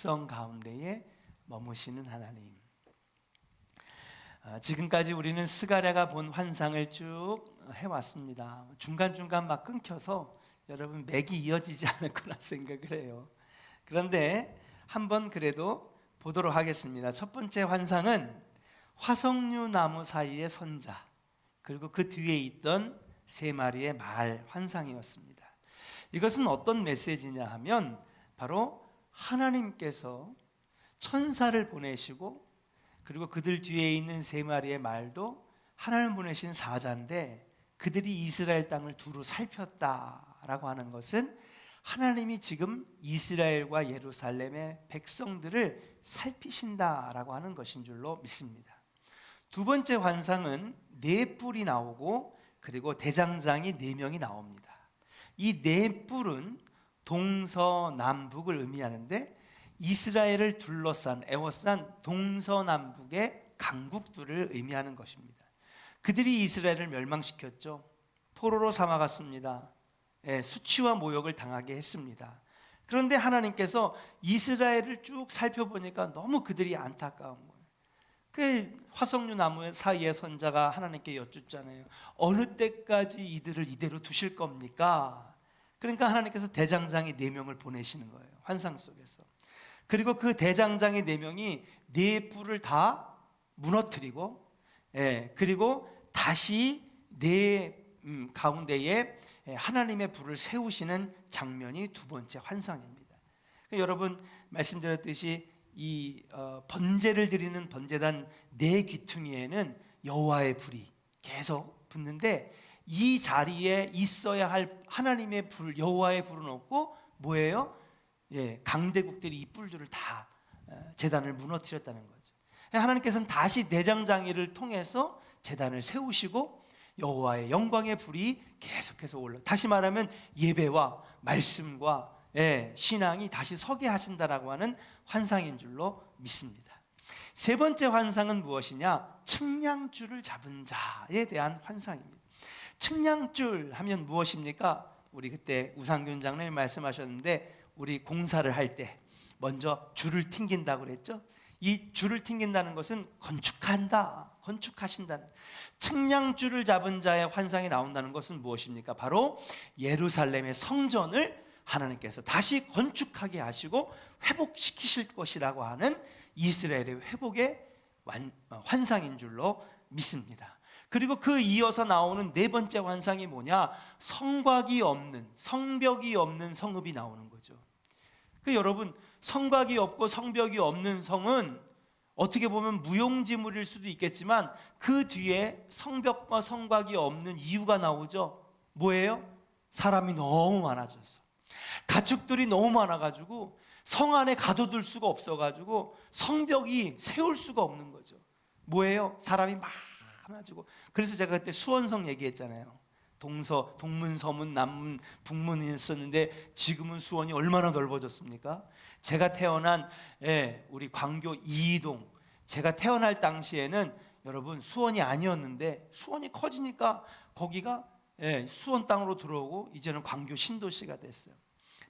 백성 가운데에 머무시는 하나님. 지금까지 우리는 스가랴가 본 환상을 쭉 해왔습니다. 중간중간 막 끊겨서 여러분 맥이 이어지지 않을 거라 생각을 해요. 그런데 한번 그래도 보도록 하겠습니다. 첫 번째 환상은 화석류 나무 사이의 선자, 그리고 그 뒤에 있던 세 마리의 말 환상이었습니다. 이것은 어떤 메시지냐 하면 바로 하나님께서 천사를 보내시고 그리고 그들 뒤에 있는 세 마리의 말도 하나님 보내신 사자인데 그들이 이스라엘 땅을 두루 살폈다라고 하는 것은 하나님이 지금 이스라엘과 예루살렘의 백성들을 살피신다라고 하는 것인 줄로 믿습니다. 두 번째 환상은 네 뿔이 나오고 그리고 대장장이 4명이 나옵니다. 이 네 뿔은 동서남북을 의미하는데 이스라엘을 둘러싼 에워싼 동서남북의 강국들을 의미하는 것입니다. 그들이 이스라엘을 멸망시켰죠. 포로로 삼아갔습니다. 수치와 모욕을 당하게 했습니다. 그런데 하나님께서 이스라엘을 쭉 살펴보니까 너무 그들이 안타까운 거예요. 그 화석류 나무 사이의 선자가 하나님께 여쭙잖아요. 어느 때까지 이들을 이대로 두실 겁니까? 그러니까 하나님께서 대장장이 4명을 보내시는 거예요. 환상 속에서. 그리고 그 대장장이 4명이 네 뿔을 다 무너뜨리고 그리고 다시 네 가운데에 하나님의 불을 세우시는 장면이 두 번째 환상입니다. 그러니까 여러분 말씀드렸듯이 이 번제를 드리는 번제단 네 귀퉁이에는 여호와의 불이 계속 붙는데 이 자리에 있어야 할 하나님의 불, 여호와의 불은 없고 뭐예요? 강대국들이 이 뿔들을 다 제단을 무너뜨렸다는 거죠. 하나님께서는 다시 대장장이를 통해서 제단을 세우시고 여호와의 영광의 불이 계속해서 올라. 다시 말하면 예배와 말씀과 신앙이 다시 서게 하신다라고 하는 환상인 줄로 믿습니다. 세 번째 환상은 무엇이냐? 측량줄을 잡은 자에 대한 환상입니다. 측량줄 하면 무엇입니까? 우리 그때 우상균 장로님 말씀하셨는데 우리 공사를 할 때 먼저 줄을 튕긴다고 그랬죠? 이 줄을 튕긴다는 것은 건축하신다는 측량줄을 잡은 자의 환상이 나온다는 것은 무엇입니까? 바로 예루살렘의 성전을 하나님께서 다시 건축하게 하시고 회복시키실 것이라고 하는 이스라엘의 회복의 환상인 줄로 믿습니다. 그리고 그 이어서 나오는 네 번째 환상이 뭐냐? 성곽이 없는, 성벽이 없는 성읍이 나오는 거죠. 여러분, 성곽이 없고 성벽이 없는 성은 어떻게 보면 무용지물일 수도 있겠지만 그 뒤에 성벽과 성곽이 없는 이유가 나오죠. 뭐예요? 사람이 너무 많아져서, 가축들이 너무 많아가지고 성 안에 가둬둘 수가 없어가지고 성벽이 세울 수가 없는 거죠. 뭐예요? 사람이 많아지고. 그래서 제가 그때 수원성 얘기했잖아요. 동문, 서문, 남문, 북문이 있었는데 지금은 수원이 얼마나 넓어졌습니까? 제가 태어난 우리 광교 이이동, 제가 태어날 당시에는 여러분 수원이 아니었는데 수원이 커지니까 거기가 수원 땅으로 들어오고 이제는 광교 신도시가 됐어요.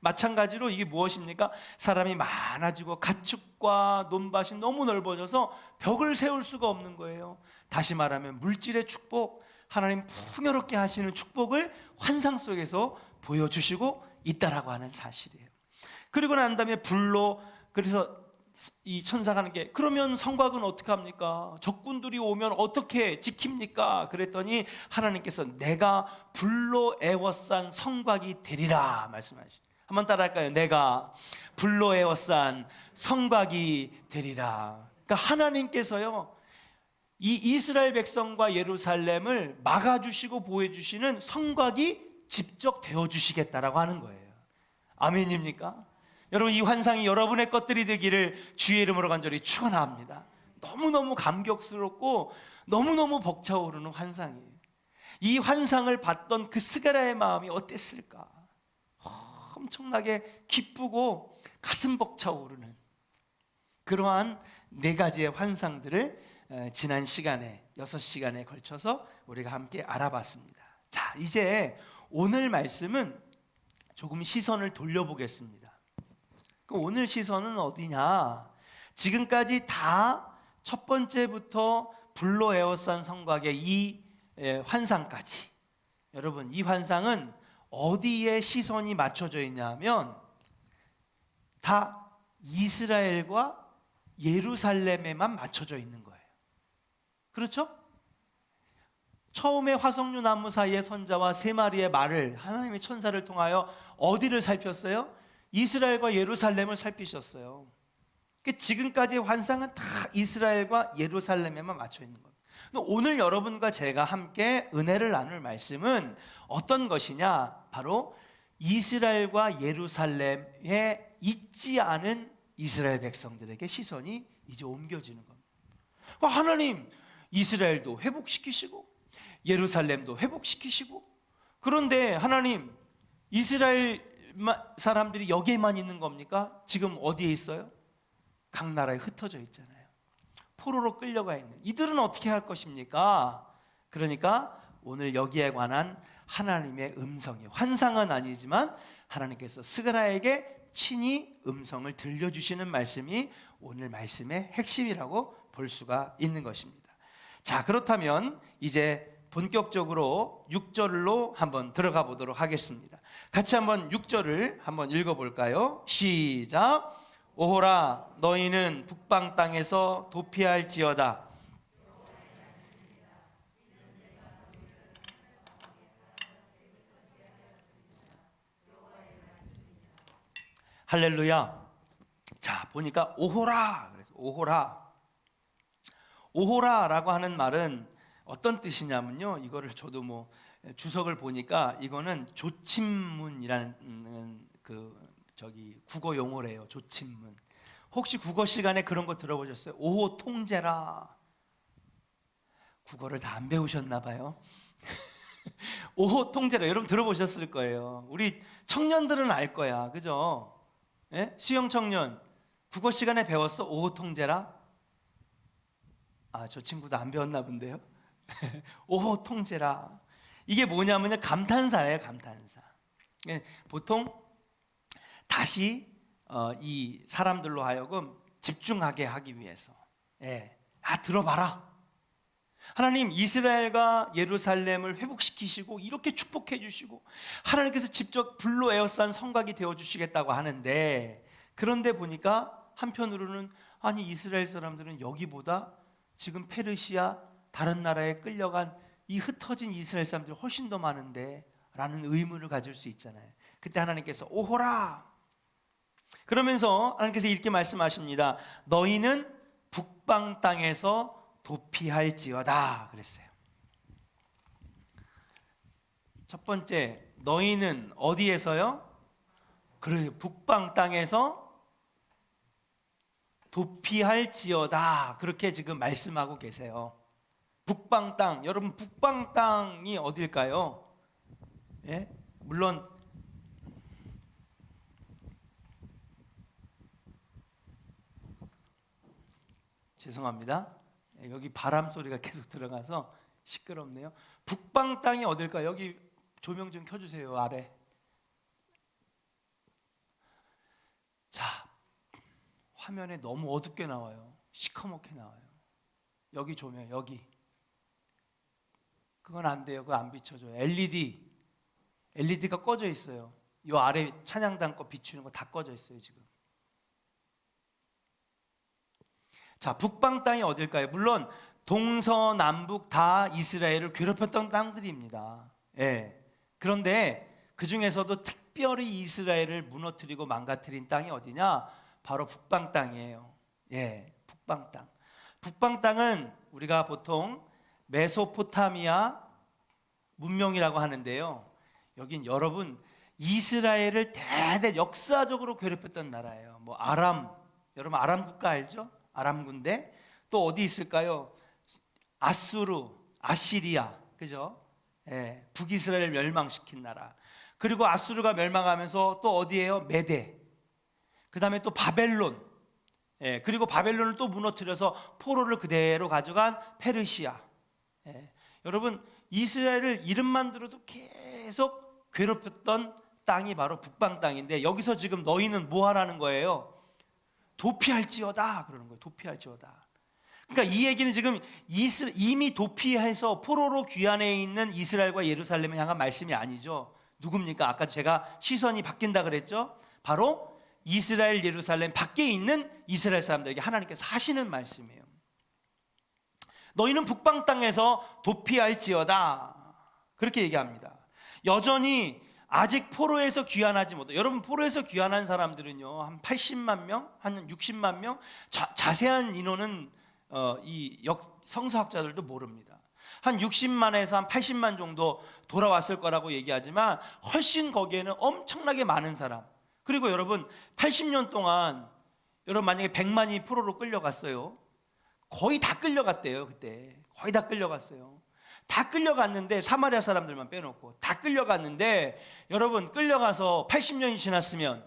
마찬가지로 이게 무엇입니까? 사람이 많아지고 가축과 논밭이 너무 넓어져서 벽을 세울 수가 없는 거예요. 다시 말하면 물질의 축복, 하나님 풍요롭게 하시는 축복을 환상 속에서 보여주시고 있다라고 하는 사실이에요. 그리고 난 다음에 불로, 그래서 이 천사가 하는 게, 그러면 성곽은 어떻게 합니까? 적군들이 오면 어떻게 지킵니까? 그랬더니 하나님께서 내가 불로 에워싼 성곽이 되리라 말씀하시죠. 한번 따라할까요? 내가 불로 에워싼 성곽이 되리라. 그러니까 하나님께서요, 이 이스라엘 백성과 예루살렘을 막아주시고 보호해주시는 성곽이 직접 되어주시겠다라고 하는 거예요. 아멘입니까? 여러분, 이 환상이 여러분의 것들이 되기를 주의 이름으로 간절히 축원합니다. 너무너무 감격스럽고 너무너무 벅차오르는 환상이에요. 이 환상을 봤던 그 스가랴의 마음이 어땠을까? 엄청나게 기쁘고 가슴 벅차오르는 그러한 4가지의 환상들을 지난 시간에 6시간에 걸쳐서 우리가 함께 알아봤습니다. 자, 이제 오늘 말씀은 조금 시선을 돌려보겠습니다. 오늘 시선은 어디냐? 지금까지 다 첫 번째부터 불로 에워싼 성곽의 이 환상까지, 여러분 이 환상은 어디에 시선이 맞춰져 있냐면 다 이스라엘과 예루살렘에만 맞춰져 있는 거예요. 그렇죠? 처음에 화석류 나무 사이에 선자와 세 마리의 말을, 하나님의 천사를 통하여 어디를 살폈어요? 이스라엘과 예루살렘을 살피셨어요. 지금까지 환상은 다 이스라엘과 예루살렘에만 맞춰 있는 거예요. 오늘 여러분과 제가 함께 은혜를 나눌 말씀은 어떤 것이냐? 바로 이스라엘과 예루살렘에 있지 않은 이스라엘 백성들에게 시선이 이제 옮겨지는 겁니다. 하나님, 이스라엘도 회복시키시고 예루살렘도 회복시키시고, 그런데 하나님, 이스라엘 사람들이 여기에만 있는 겁니까? 지금 어디에 있어요? 각 나라에 흩어져 있잖아요. 포로로 끌려가 있는 이들은 어떻게 할 것입니까? 그러니까 오늘 여기에 관한 하나님의 음성이, 환상은 아니지만 하나님께서 스가랴에게 친히 음성을 들려주시는 말씀이 오늘 말씀의 핵심이라고 볼 수가 있는 것입니다. 자, 그렇다면 이제 본격적으로 6절로 한번 들어가 보도록 하겠습니다. 같이 한번 6절을 한번 읽어볼까요? 시작. 오호라, 너희는 북방 땅에서 도피할지어다. 할렐루야. 자, 보니까 오호라, 그래서 오호라. 오호라라고 하는 말은 어떤 뜻이냐면요, 이거를 저도 뭐 주석을 보니까 이거는 조침문이라는 국어 용어래요. 조침문. 혹시 국어 시간에 그런 거 들어보셨어요? 오호 통제라. 국어를 다 안 배우셨나 봐요. 오호 통제라, 여러분 들어보셨을 거예요. 우리 청년들은 알 거야, 그죠? 예? 수영 청년 국어 시간에 배웠어? 오호 통제라? 저 친구도 안 배웠나 본데요. 오호 통제라. 이게 뭐냐면요, 감탄사예요, 감탄사. 보통 다시 이 사람들로 하여금 집중하게 하기 위해서, 들어봐라. 하나님, 이스라엘과 예루살렘을 회복시키시고 이렇게 축복해 주시고 하나님께서 직접 불로 에워싼 성곽이 되어 주시겠다고 하는데, 그런데 보니까 한편으로는 아니, 이스라엘 사람들은 여기보다 지금 페르시아 다른 나라에 끌려간 이 흩어진 이스라엘 사람들이 훨씬 더 많은데 라는 의문을 가질 수 있잖아요. 그때 하나님께서 오호라, 그러면서 하나님께서 이렇게 말씀하십니다. 너희는 북방 땅에서 도피할지어다 그랬어요. 첫 번째, 너희는 어디에서요? 그래, 북방 땅에서 도피할지어다, 그렇게 지금 말씀하고 계세요. 북방 땅, 여러분 북방 땅이 어딜까요? 물론 죄송합니다. 여기 바람 소리가 계속 들어가서 시끄럽네요. 북방 땅이 어딜까요? 여기 조명 좀 켜주세요, 아래. 자, 화면에 너무 어둡게 나와요. 시커멓게 나와요. 여기 조명, 여기. 그건 안 돼요. 그거 안 비춰줘요. LED가 꺼져 있어요. 이 아래 찬양단 거 비추는 거 다 꺼져 있어요, 지금. 자, 북방 땅이 어딜까요? 물론 동서남북 다 이스라엘을 괴롭혔던 땅들입니다. 그런데 그 중에서도 특별히 이스라엘을 무너뜨리고 망가뜨린 땅이 어디냐? 바로 북방 땅이에요. 북방 땅. 북방 땅은 우리가 보통 메소포타미아 문명이라고 하는데요, 여긴 여러분 이스라엘을 대대 역사적으로 괴롭혔던 나라예요. 뭐 아람, 여러분 아람 국가 알죠? 아람 군대. 또 어디 있을까요? 아수르, 아시리아, 그죠? 북이스라엘을 멸망시킨 나라. 그리고 아수르가 멸망하면서 또 어디예요? 메대. 그 다음에 또 바벨론. 그리고 바벨론을 또 무너뜨려서 포로를 그대로 가져간 페르시아. 여러분 이스라엘을 이름만 들어도 계속 괴롭혔던 땅이 바로 북방 땅인데 여기서 지금 너희는 뭐 하라는 거예요? 도피할지어다 그러는 거예요. 도피할지어다. 그러니까 이 얘기는 지금 이미 도피해서 포로로 귀환해 있는 이스라엘과 예루살렘을 향한 말씀이 아니죠. 누굽니까? 아까 제가 시선이 바뀐다 그랬죠. 바로 이스라엘 예루살렘 밖에 있는 이스라엘 사람들에게 하나님께서 하시는 말씀이에요. 너희는 북방 땅에서 도피할지어다 그렇게 얘기합니다. 여전히 아직 포로에서 귀환하지 못해. 여러분 포로에서 귀환한 사람들은요 한 80만 명, 한 60만 명, 자세한 인원은 이 성서학자들도 모릅니다. 한 60만에서 한 80만 정도 돌아왔을 거라고 얘기하지만 훨씬 거기에는 엄청나게 많은 사람. 그리고 여러분 80년 동안 여러분 만약에 100만이 포로로 끌려갔어요. 거의 다 끌려갔대요. 그때 거의 다 끌려갔어요. 다 끌려갔는데 사마리아 사람들만 빼놓고 다 끌려갔는데 여러분 끌려가서 80년이 지났으면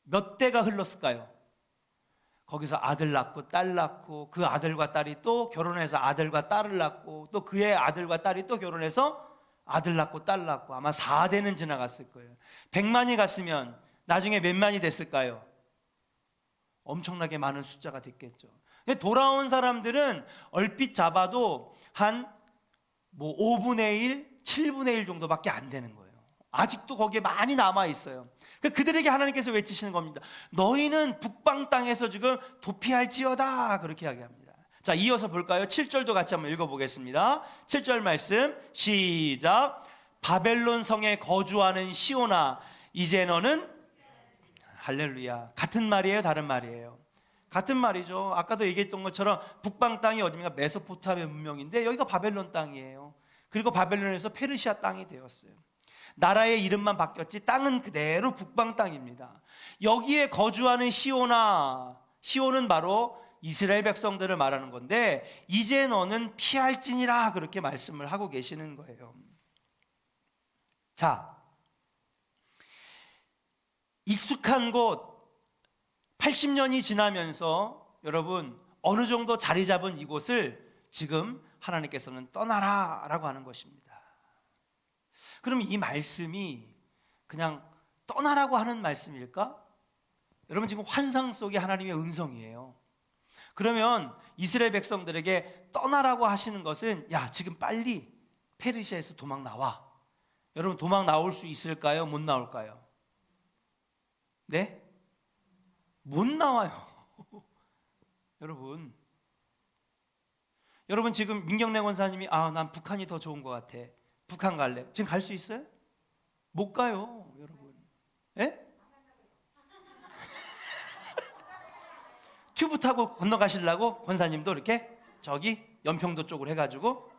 몇 대가 흘렀을까요? 거기서 아들 낳고 딸 낳고 그 아들과 딸이 또 결혼해서 아들과 딸을 낳고 또 그의 아들과 딸이 또 결혼해서 아들 낳고 딸 낳고 아마 4대는 지나갔을 거예요. 100만이 갔으면 나중에 몇 만이 됐을까요? 엄청나게 많은 숫자가 됐겠죠. 돌아온 사람들은 얼핏 잡아도 한 5분의 1, 7분의 1 정도밖에 안 되는 거예요. 아직도 거기에 많이 남아 있어요. 그들에게 하나님께서 외치시는 겁니다. 너희는 북방 땅에서 지금 도피할지어다 그렇게 이야기합니다. 자, 이어서 볼까요? 7절도 같이 한번 읽어보겠습니다. 7절 말씀 시작. 바벨론 성에 거주하는 시온아 이제 너는 할렐루야. 같은 말이에요? 다른 말이에요? 같은 말이죠. 아까도 얘기했던 것처럼 북방 땅이 어디입니까? 메소포타미아 문명인데 여기가 바벨론 땅이에요. 그리고 바벨론에서 페르시아 땅이 되었어요. 나라의 이름만 바뀌었지 땅은 그대로 북방 땅입니다. 여기에 거주하는 시온아, 시온은 바로 이스라엘 백성들을 말하는 건데 이제 너는 피할지니라 그렇게 말씀을 하고 계시는 거예요. 자, 익숙한 곳 80년이 지나면서 여러분 어느 정도 자리 잡은 이곳을 지금 하나님께서는 떠나라 라고 하는 것입니다. 그럼 이 말씀이 그냥 떠나라고 하는 말씀일까? 여러분 지금 환상 속에 하나님의 음성이에요. 그러면 이스라엘 백성들에게 떠나라고 하시는 것은 야 지금 빨리 페르시아에서 도망 나와. 여러분 도망 나올 수 있을까요? 못 나올까요? 네? 못 나와요. 여러분 지금 민경래 권사님이 난 북한이 더 좋은 것 같아. 북한 갈래. 지금 갈 수 있어요? 못 가요, 여러분. 예? 튜브 타고 건너가시려고 권사님도 이렇게 저기 연평도 쪽으로 해가지고.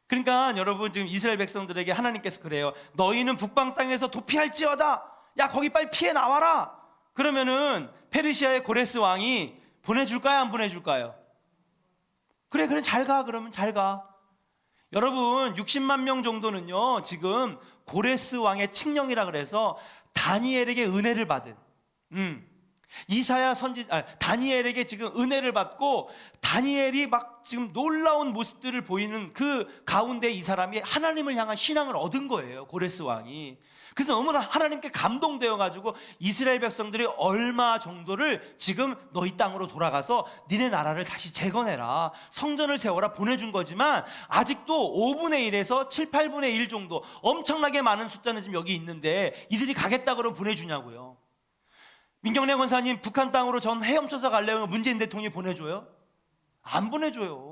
그러니까 여러분 지금 이스라엘 백성들에게 하나님께서 그래요. 너희는 북방 땅에서 도피할지어다. 야 거기 빨리 피해 나와라. 그러면은 페르시아의 고레스 왕이 보내줄까요? 안 보내줄까요? 그래 잘 가. 그러면 잘 가. 여러분 60만 명 정도는요 지금 고레스 왕의 칙령이라 그래서 다니엘에게 은혜를 받은 이사야 다니엘에게 지금 은혜를 받고 다니엘이 막 지금 놀라운 모습들을 보이는 그 가운데 이 사람이 하나님을 향한 신앙을 얻은 거예요. 고레스 왕이. 그래서 너무나 하나님께 감동되어 가지고 이스라엘 백성들이 얼마 정도를 지금 너희 땅으로 돌아가서 니네 나라를 다시 재건해라, 성전을 세워라 보내준 거지만 아직도 5분의 1에서 7, 8분의 1 정도 엄청나게 많은 숫자는 지금 여기 있는데 이들이 가겠다 그러면 보내주냐고요. 민경래 권사님 북한 땅으로 전 헤엄쳐서 가려면 문재인 대통령이 보내줘요? 안 보내줘요.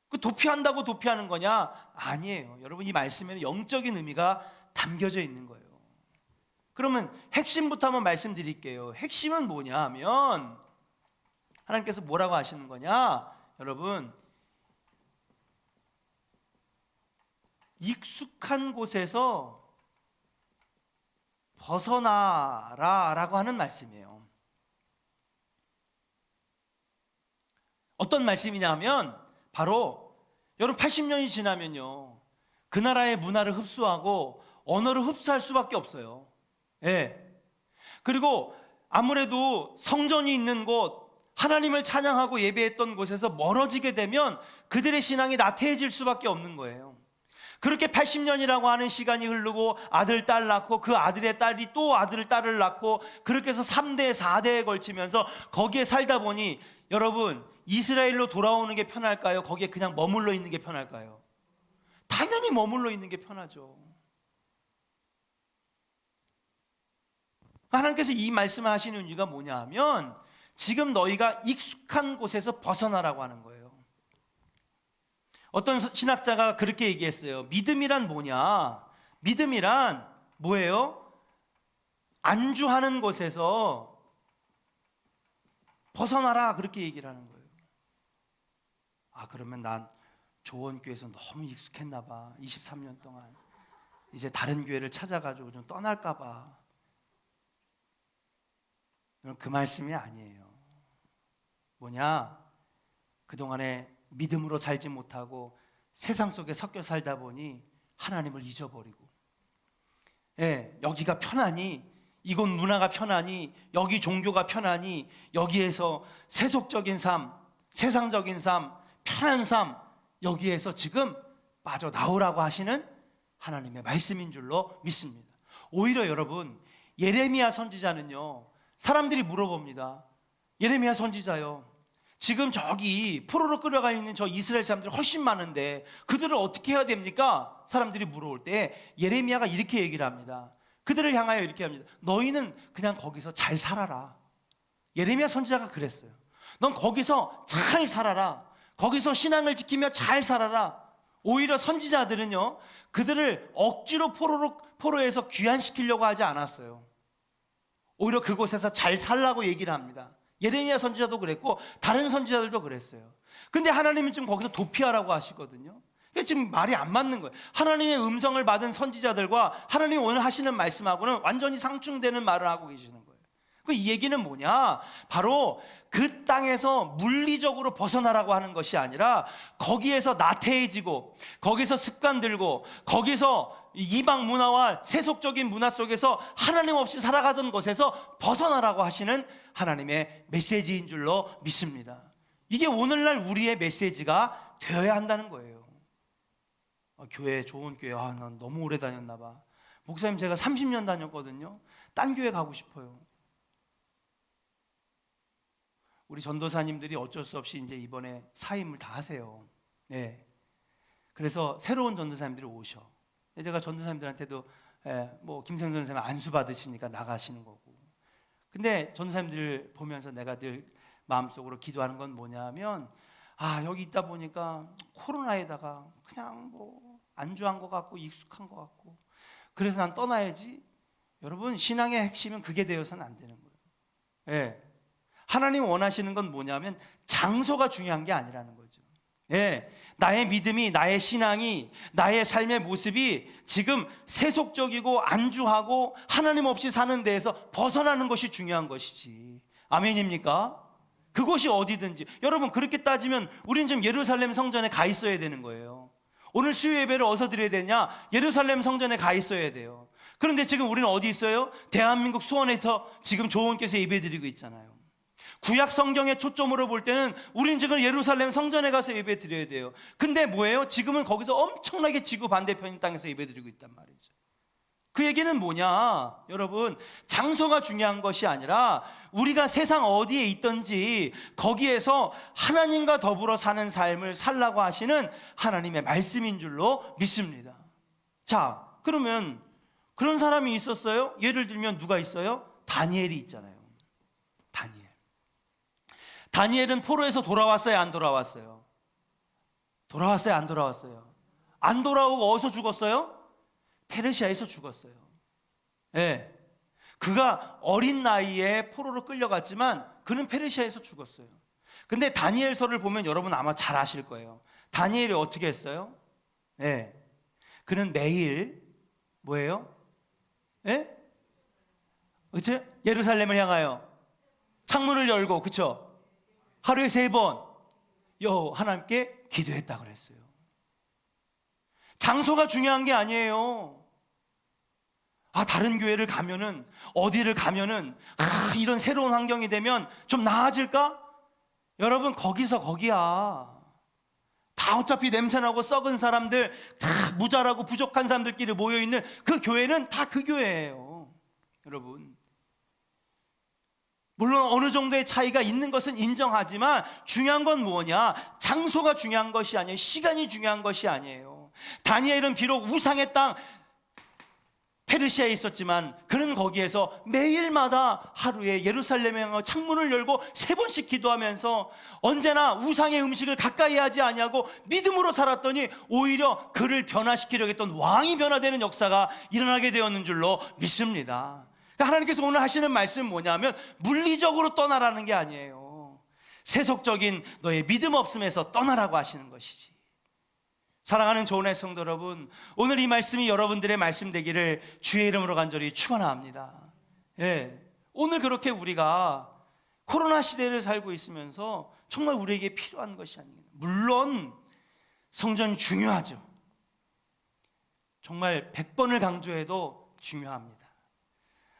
그 도피한다고 도피하는 거냐? 아니에요. 여러분 이 말씀에는 영적인 의미가 담겨져 있는 거예요. 그러면 핵심부터 한번 말씀드릴게요. 핵심은 뭐냐 하면 하나님께서 뭐라고 하시는 거냐? 여러분 익숙한 곳에서 벗어나라 라고 하는 말씀이에요. 어떤 말씀이냐 하면 바로 여러분 80년이 지나면요 그 나라의 문화를 흡수하고 언어를 흡수할 수밖에 없어요. 예. 그리고 아무래도 성전이 있는 곳, 하나님을 찬양하고 예배했던 곳에서 멀어지게 되면 그들의 신앙이 나태해질 수밖에 없는 거예요. 그렇게 80년이라고 하는 시간이 흐르고 아들, 딸 낳고 그 아들의 딸이 또 아들, 딸을 낳고 그렇게 해서 3대, 4대에 걸치면서 거기에 살다 보니 여러분, 이스라엘로 돌아오는 게 편할까요? 거기에 그냥 머물러 있는 게 편할까요? 당연히 머물러 있는 게 편하죠. 하나님께서 이 말씀을 하시는 이유가 뭐냐 하면 지금 너희가 익숙한 곳에서 벗어나라고 하는 거예요. 어떤 신학자가 그렇게 얘기했어요. 믿음이란 뭐냐? 믿음이란 뭐예요? 안주하는 곳에서 벗어나라, 그렇게 얘기를 하는 거예요. 아, 그러면 난 조원교회에서 너무 익숙했나 봐. 23년 동안 이제 다른 교회를 찾아가지고 좀 떠날까 봐. 그 말씀이 아니에요. 뭐냐? 그동안에 믿음으로 살지 못하고 세상 속에 섞여 살다 보니 하나님을 잊어버리고, 여기가 편하니, 이곳 문화가 편하니, 여기 종교가 편하니, 여기에서 세속적인 삶, 세상적인 삶, 편한 삶, 여기에서 지금 빠져나오라고 하시는 하나님의 말씀인 줄로 믿습니다. 오히려 여러분, 예레미야 선지자는요, 사람들이 물어봅니다. 예레미야 선지자요, 지금 저기 포로로 끌어가 있는 저 이스라엘 사람들이 훨씬 많은데 그들을 어떻게 해야 됩니까? 사람들이 물어올 때 예레미야가 이렇게 얘기를 합니다. 그들을 향하여 이렇게 합니다. 너희는 그냥 거기서 잘 살아라. 예레미야 선지자가 그랬어요. 넌 거기서 잘 살아라. 거기서 신앙을 지키며 잘 살아라. 오히려 선지자들은요, 그들을 억지로 포로에서 귀환시키려고 하지 않았어요. 오히려 그곳에서 잘 살라고 얘기를 합니다. 예레미야 선지자도 그랬고 다른 선지자들도 그랬어요. 근데 하나님은 지금 거기서 도피하라고 하시거든요. 그게 지금 말이 안 맞는 거예요. 하나님의 음성을 받은 선지자들과 하나님이 오늘 하시는 말씀하고는 완전히 상충되는 말을 하고 계시는 거예요. 이 얘기는 뭐냐? 바로 그 땅에서 물리적으로 벗어나라고 하는 것이 아니라 거기에서 나태해지고 거기서 습관 들고 거기서 이방 문화와 세속적인 문화 속에서 하나님 없이 살아가던 곳에서 벗어나라고 하시는 하나님의 메시지인 줄로 믿습니다. 이게 오늘날 우리의 메시지가 되어야 한다는 거예요. 교회, 좋은 교회, 난 너무 오래 다녔나 봐. 목사님, 제가 30년 다녔거든요. 딴 교회 가고 싶어요. 우리 전도사님들이 어쩔 수 없이 이제 이번에 사임을 다 하세요. 그래서 새로운 전도사님들이 오셔. 제가 전도사님들한테도 뭐 김생 전도사님 안수 받으시니까 나가시는 거고. 근데 전도사님들 보면서 내가 늘 마음속으로 기도하는 건 뭐냐면, 여기 있다 보니까 코로나에다가 그냥 뭐 안주한 것 같고 익숙한 것 같고, 그래서 난 떠나야지. 여러분, 신앙의 핵심은 그게 되어서는 안 되는 거예요. 하나님 원하시는 건 뭐냐면 장소가 중요한 게 아니라는 거죠. 나의 믿음이, 나의 신앙이, 나의 삶의 모습이 지금 세속적이고 안주하고 하나님 없이 사는 데에서 벗어나는 것이 중요한 것이지. 아멘입니까? 그것이 어디든지. 여러분, 그렇게 따지면 우리는 지금 예루살렘 성전에 가 있어야 되는 거예요. 오늘 수요 예배를 어디서 드려야 되냐? 예루살렘 성전에 가 있어야 돼요. 그런데 지금 우리는 어디 있어요? 대한민국 수원에서 지금 조원께서 예배 드리고 있잖아요. 구약 성경의 초점으로 볼 때는 우리는 지금 예루살렘 성전에 가서 예배 드려야 돼요. 근데 뭐예요? 지금은 거기서 엄청나게 지구 반대편인 땅에서 예배 드리고 있단 말이죠. 그 얘기는 뭐냐? 여러분, 장소가 중요한 것이 아니라 우리가 세상 어디에 있든지 거기에서 하나님과 더불어 사는 삶을 살라고 하시는 하나님의 말씀인 줄로 믿습니다. 자, 그러면 그런 사람이 있었어요? 예를 들면 누가 있어요? 다니엘이 있잖아요. 다니엘은 포로에서 돌아왔어요, 안 돌아왔어요? 돌아왔어요, 안 돌아왔어요? 안 돌아오고 어디서 죽었어요? 페르시아에서 죽었어요. 그가 어린 나이에 포로로 끌려갔지만 그는 페르시아에서 죽었어요. 근데 다니엘서를 보면 여러분 아마 잘 아실 거예요. 다니엘이 어떻게 했어요? 그는 매일 뭐예요? 그렇죠? 예루살렘을 향하여 창문을 열고, 그렇죠? 하루에 3번 하나님께 기도했다 그랬어요. 장소가 중요한 게 아니에요. 다른 교회를 가면은, 어디를 가면은 이런 새로운 환경이 되면 좀 나아질까? 여러분, 거기서 거기야. 다 어차피 냄새나고 썩은 사람들, 다 모자라고 부족한 사람들끼리 모여있는 그 교회는 다 그 교회예요. 여러분, 물론 어느 정도의 차이가 있는 것은 인정하지만 중요한 건 뭐냐? 장소가 중요한 것이 아니에요. 시간이 중요한 것이 아니에요. 다니엘은 비록 우상의 땅 페르시아에 있었지만 그는 거기에서 매일마다 하루에 예루살렘에 창문을 열고 3번씩 기도하면서 언제나 우상의 음식을 가까이 하지 아니하고 믿음으로 살았더니 오히려 그를 변화시키려고 했던 왕이 변화되는 역사가 일어나게 되었는 줄로 믿습니다. 하나님께서 오늘 하시는 말씀은 뭐냐면 물리적으로 떠나라는 게 아니에요. 세속적인 너의 믿음 없음에서 떠나라고 하시는 것이지. 사랑하는 조은혜 성도 여러분, 오늘 이 말씀이 여러분들의 말씀 되기를 주의 이름으로 간절히 축원합니다. 오늘 그렇게 우리가 코로나 시대를 살고 있으면서 정말 우리에게 필요한 것이 아니에요. 물론 성전 중요하죠. 정말 100번을 강조해도 중요합니다.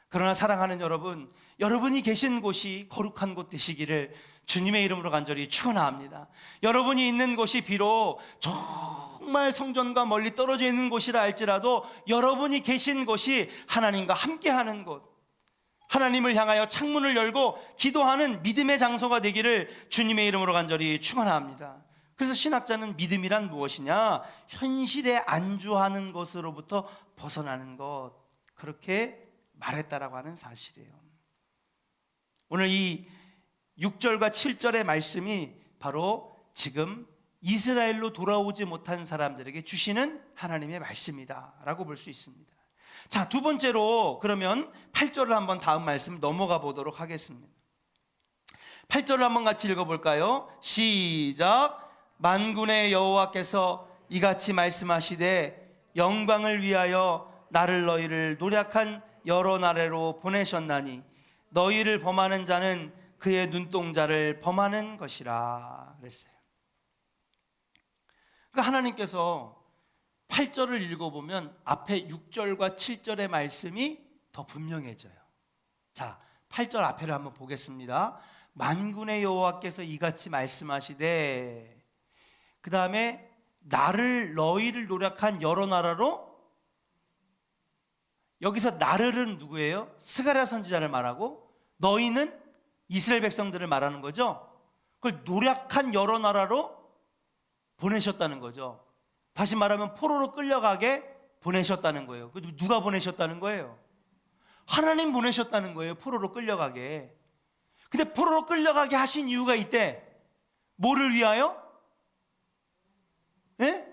그러나 사랑하는 여러분, 여러분이 계신 곳이 거룩한 곳 되시기를 주님의 이름으로 간절히 축원합니다. 여러분이 있는 곳이 비록 정말 성전과 멀리 떨어져 있는 곳이라 할지라도 여러분이 계신 곳이 하나님과 함께하는 곳, 하나님을 향하여 창문을 열고 기도하는 믿음의 장소가 되기를 주님의 이름으로 간절히 축원합니다. 그래서 신학자는 믿음이란 무엇이냐? 현실에 안주하는 것으로부터 벗어나는 것, 그렇게 말했다라고 하는 사실이에요. 오늘 이 6절과 7절의 말씀이 바로 지금 이스라엘로 돌아오지 못한 사람들에게 주시는 하나님의 말씀이다 라고 볼 수 있습니다. 자, 두 번째로 그러면 8절을 한번 다음 말씀 넘어가 보도록 하겠습니다. 8절을 한번 같이 읽어볼까요? 시작. 만군의 여호와께서 이같이 말씀하시되 영광을 위하여 나를 너희를 노략한 여러 나라로 보내셨나니 너희를 범하는 자는 그의 눈동자를 범하는 것이라 그랬어요. 그러니까 하나님께서 8절을 읽어보면 앞에 6절과 7절의 말씀이 더 분명해져요. 자, 8절 앞에를 한번 보겠습니다. 만군의 여호와께서 이같이 말씀하시되, 그 다음에 너희를 노략한 여러 나라로, 여기서 나를은 누구예요? 스가랴 선지자를 말하고 너희는 이스라엘 백성들을 말하는 거죠. 그걸 노략한 여러 나라로 보내셨다는 거죠. 다시 말하면 포로로 끌려가게 보내셨다는 거예요. 누가 보내셨다는 거예요? 하나님 보내셨다는 거예요. 포로로 끌려가게. 근데 포로로 끌려가게 하신 이유가 있대. 뭐를 위하여? 예?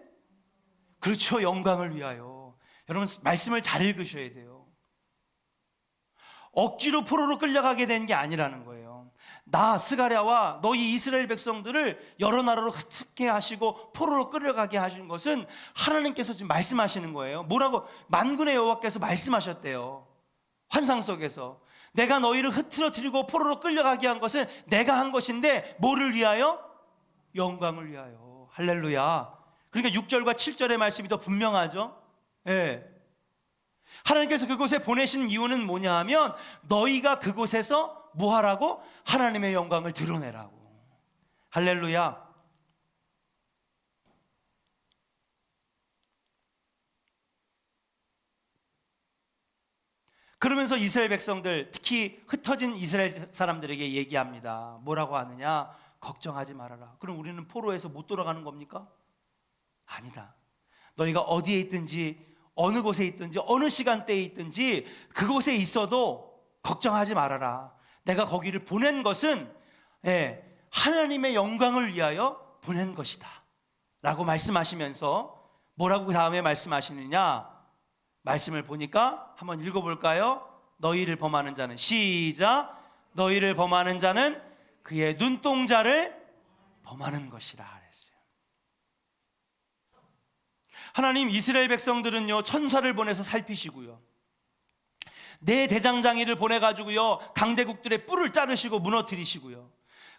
그렇죠. 영광을 위하여. 여러분 말씀을 잘 읽으셔야 돼요. 억지로 포로로 끌려가게 된 게 아니라는 거예요. 나 스가랴와 너희 이스라엘 백성들을 여러 나라로 흩게 하시고 포로로 끌려가게 하신 것은 하나님께서 지금 말씀하시는 거예요. 뭐라고? 만군의 여호와께서 말씀하셨대요. 환상 속에서 내가 너희를 흩어뜨리고 포로로 끌려가게 한 것은 내가 한 것인데 뭐를 위하여? 영광을 위하여. 할렐루야. 그러니까 6절과 7절의 말씀이 더 분명하죠. 예. 하나님께서 그곳에 보내신 이유는 뭐냐 하면 너희가 그곳에서 뭐 하라고? 하나님의 영광을 드러내라고. 할렐루야. 그러면서 이스라엘 백성들, 특히 흩어진 이스라엘 사람들에게 얘기합니다. 뭐라고 하느냐? 걱정하지 말아라. 그럼 우리는 포로에서 못 돌아가는 겁니까? 아니다. 너희가 어디에 있든지 어느 곳에 있든지 어느 시간대에 있든지 그곳에 있어도 걱정하지 말아라. 내가 거기를 보낸 것은 하나님의 영광을 위하여 보낸 것이다 라고 말씀하시면서 뭐라고 다음에 말씀하시느냐? 말씀을 보니까 한번 읽어볼까요? 너희를 범하는 자는, 시작, 너희를 범하는 자는 그의 눈동자를 범하는 것이라 그랬어요. 하나님, 이스라엘 백성들은요 천사를 보내서 살피시고요, 내 대장장이를 보내가지고요 강대국들의 뿔을 자르시고 무너뜨리시고요,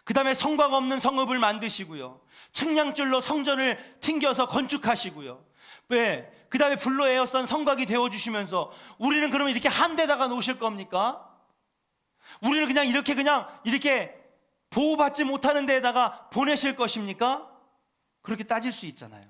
그 다음에 성곽 없는 성읍을 만드시고요, 측량줄로 성전을 튕겨서 건축하시고요, 왜? 그 다음에 불로 에어싼 성곽이 되어주시면서 우리는 그러면 이렇게 한 데다가 놓으실 겁니까? 우리는 그냥 이렇게 보호받지 못하는 데에다가 보내실 것입니까? 그렇게 따질 수 있잖아요.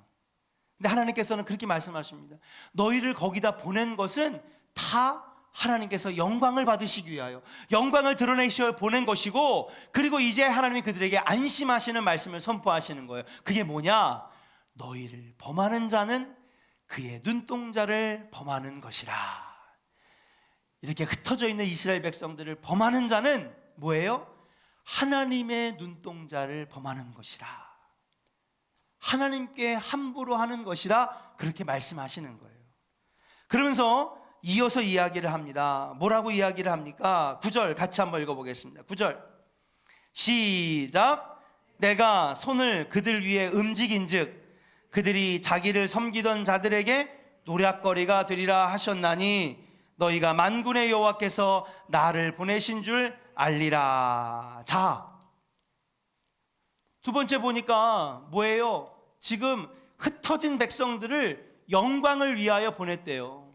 근데 하나님께서는 그렇게 말씀하십니다. 너희를 거기다 보낸 것은 다 하나님께서 영광을 받으시기 위하여, 영광을 드러내시어 보낸 것이고, 그리고 이제 하나님이 그들에게 안심하시는 말씀을 선포하시는 거예요. 그게 뭐냐? 너희를 범하는 자는 그의 눈동자를 범하는 것이라. 이렇게 흩어져 있는 이스라엘 백성들을 범하는 자는 뭐예요? 하나님의 눈동자를 범하는 것이라. 하나님께 함부로 하는 것이라 그렇게 말씀하시는 거예요. 그러면서 이어서 이야기를 합니다. 뭐라고 이야기를 합니까? 9절 같이 한번 읽어보겠습니다. 9절 시작. 내가 손을 그들 위에 움직인즉 그들이 자기를 섬기던 자들에게 노략거리가 되리라 하셨나니 너희가 만군의 여호와께서 나를 보내신 줄 알리라. 자, 두 번째 보니까 뭐예요? 지금 흩어진 백성들을 영광을 위하여 보냈대요.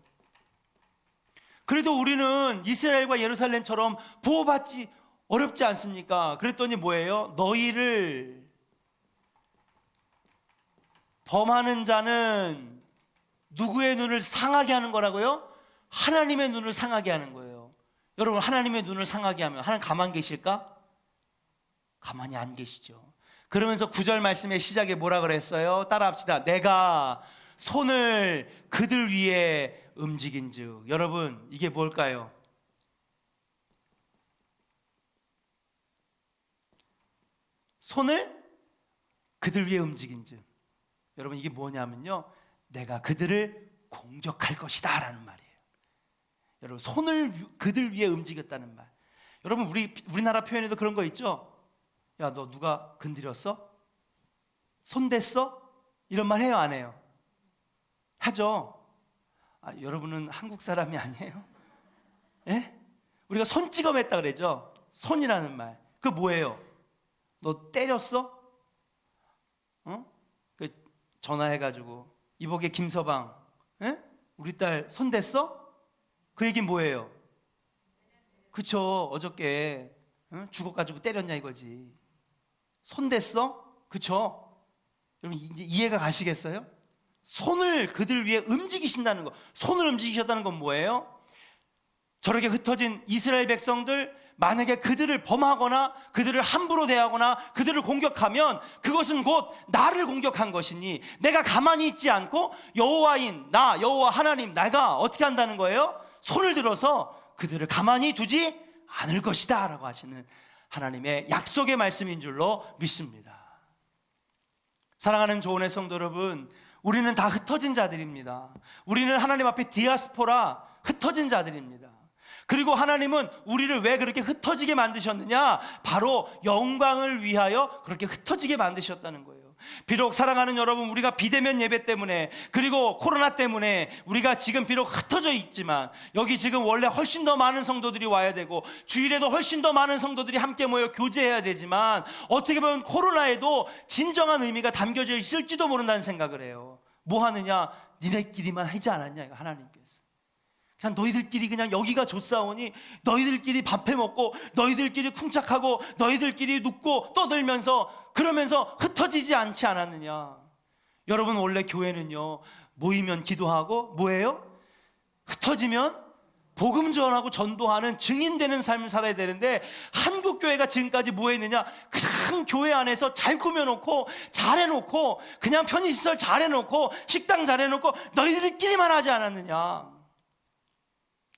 그래도 우리는 이스라엘과 예루살렘처럼 보호받지 어렵지 않습니까? 그랬더니 뭐예요? 너희를 범하는 자는 누구의 눈을 상하게 하는 거라고요? 하나님의 눈을 상하게 하는 거예요. 여러분, 하나님의 눈을 상하게 하면 하나님 가만히 계실까? 가만히 안 계시죠. 그러면서 9절 말씀의 시작에 뭐라 그랬어요? 따라합시다. 내가 손을 그들 위에 움직인즉. 여러분, 이게 뭘까요? 손을 그들 위에 움직인즉. 여러분, 이게 뭐냐면요, 내가 그들을 공격할 것이다 라는 말이에요. 여러분, 손을 그들 위에 움직였다는 말. 여러분, 우리나라 표현에도 그런 거 있죠? 야, 너 누가 건드렸어? 손댔어? 이런 말 해요, 안 해요? 하죠. 여러분은 한국 사람이 아니에요? 예? 우리가 손찌검했다 그러죠. 손이라는 말. 그 뭐예요? 너 때렸어? 그 전화해가지고 이복의 김서방, 예? 우리 딸 손댔어? 그 얘기 뭐예요? 그쵸, 어저께 죽어가지고 때렸냐 이거지. 손댔어? 그쵸? 여러분, 이제 이해가 가시겠어요? 손을 그들 위해 움직이신다는 거. 손을 움직이셨다는 건 뭐예요? 저렇게 흩어진 이스라엘 백성들, 만약에 그들을 범하거나 그들을 함부로 대하거나 그들을 공격하면 그것은 곧 나를 공격한 것이니 내가 가만히 있지 않고 여호와인 나, 여호와 하나님, 내가 어떻게 한다는 거예요? 손을 들어서 그들을 가만히 두지 않을 것이다 라고 하시는 하나님의 약속의 말씀인 줄로 믿습니다. 사랑하는 조은의 성도 여러분, 우리는 다 흩어진 자들입니다. 우리는 하나님 앞에 디아스포라, 흩어진 자들입니다. 그리고 하나님은 우리를 왜 그렇게 흩어지게 만드셨느냐? 바로 영광을 위하여 그렇게 흩어지게 만드셨다는 거예요. 비록 사랑하는 여러분, 우리가 비대면 예배 때문에, 그리고 코로나 때문에 우리가 지금 비록 흩어져 있지만, 여기 지금 원래 훨씬 더 많은 성도들이 와야 되고 주일에도 훨씬 더 많은 성도들이 함께 모여 교제해야 되지만, 어떻게 보면 코로나에도 진정한 의미가 담겨져 있을지도 모른다는 생각을 해요. 뭐 하느냐? 니네끼리만 하지 않았냐, 하나님께서. 그냥 너희들끼리 그냥 여기가 좋사오니 너희들끼리 밥해 먹고 너희들끼리 쿵짝하고 너희들끼리 눕고 떠들면서 그러면서 흩어지지 않지 않았느냐. 여러분, 원래 교회는요, 모이면 기도하고 뭐예요? 흩어지면 복음 전하고 전도하는 증인되는 삶을 살아야 되는데, 한국 교회가 지금까지 뭐 했느냐? 그냥 교회 안에서 잘 꾸며놓고 잘 해놓고 그냥 편의시설 잘 해놓고 식당 잘 해놓고 너희들끼리만 하지 않았느냐.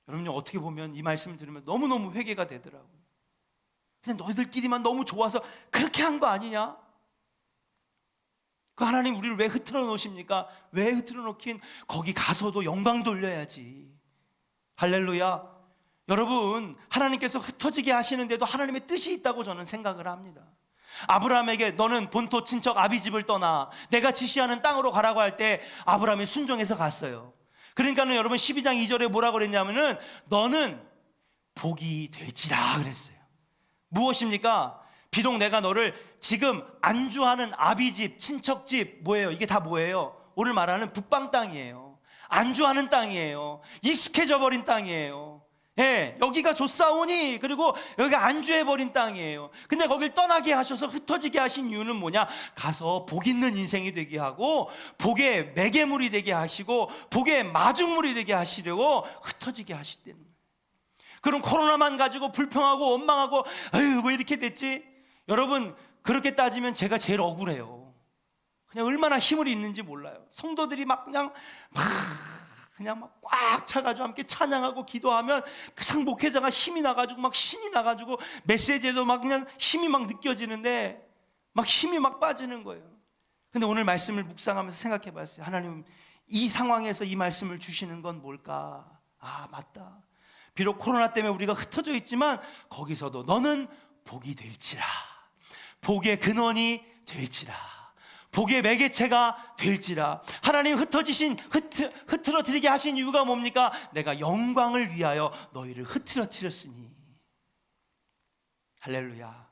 여러분, 어떻게 보면 이 말씀을 들으면 너무너무 회개가 되더라고요. 그냥 너희들끼리만 너무 좋아서 그렇게 한 거 아니냐? 그 하나님 우리를 왜 흐트러 놓으십니까? 왜 흐트러 놓긴? 거기 가서도 영광 돌려야지. 할렐루야. 여러분, 하나님께서 흩어지게 하시는데도 하나님의 뜻이 있다고 저는 생각을 합니다. 아브라함에게 너는 본토 친척 아비집을 떠나 내가 지시하는 땅으로 가라고 할 때 아브라함이 순종해서 갔어요. 그러니까는 여러분, 12장 2절에 뭐라고 그랬냐면은 너는 복이 될지라 그랬어요. 무엇입니까? 비록 내가 너를 지금 안주하는 아비집, 친척집, 뭐예요? 이게 다 뭐예요? 오늘 말하는 북방 땅이에요. 안주하는 땅이에요. 익숙해져 버린 땅이에요. 예, 여기가 좋사오니, 그리고 여기가 안주해버린 땅이에요. 근데 거길 떠나게 하셔서 흩어지게 하신 이유는 뭐냐? 가서 복 있는 인생이 되게 하고, 복의 매개물이 되게 하시고, 복의 마중물이 되게 하시려고 흩어지게 하시대는 거예요. 그럼 코로나만 가지고 불평하고 원망하고, 아유, 왜 이렇게 됐지? 여러분, 그렇게 따지면 제가 제일 억울해요. 그냥 얼마나 힘을 있는지 몰라요. 성도들이 막 그냥 막 꽉 차가지고 함께 찬양하고 기도하면 그냥 목회자가 힘이 나가지고 막 신이 나가지고 메시지에도 막 그냥 힘이 막 느껴지는데 막 힘이 막 빠지는 거예요. 근데 오늘 말씀을 묵상하면서 생각해 봤어요. 하나님, 이 상황에서 이 말씀을 주시는 건 뭘까? 아, 맞다. 비록 코로나 때문에 우리가 흩어져 있지만 거기서도 너는 복이 될지라, 복의 근원이 될지라, 복의 매개체가 될지라. 하나님 흐트러뜨리게 하신 이유가 뭡니까? 내가 영광을 위하여 너희를 흐트러뜨렸으니. 할렐루야.